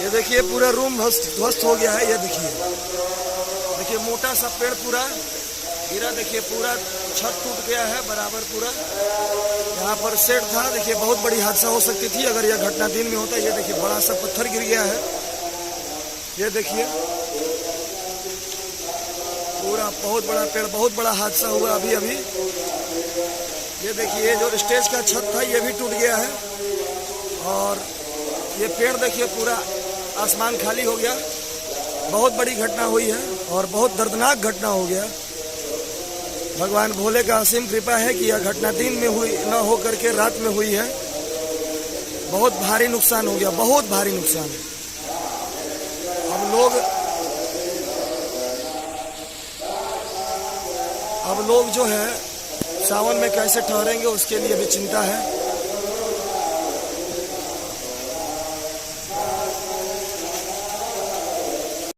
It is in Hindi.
ये देखिए पूरा रूम ध्वस्त हो गया है। ये देखिए मोटा सा पेड़ पूरा गिरा। देखिए पूरा छत टूट गया है बराबर पूरा। यहाँ पर शेड था। देखिए बहुत बड़ी हादसा हो सकती थी अगर यह घटना दिन में होता। ये देखिए बड़ा सा पत्थर गिर गया है। ये देखिए पूरा बहुत बड़ा पेड़, बहुत बड़ा हादसा हुआ अभी अभी। ये देखिए जो स्टेज का छत था ये भी टूट गया है। और ये पेड़ देखिए पूरा आसमान खाली हो गया। बहुत बड़ी घटना हुई है और बहुत दर्दनाक घटना हो गया। भगवान भोले का असीम कृपा है कि यह घटना दिन में हुई न हो करके रात में हुई है। बहुत भारी नुकसान हो गया, बहुत भारी नुकसान। अब लोग जो है सावन में कैसे ठहरेंगे उसके लिए भी चिंता है।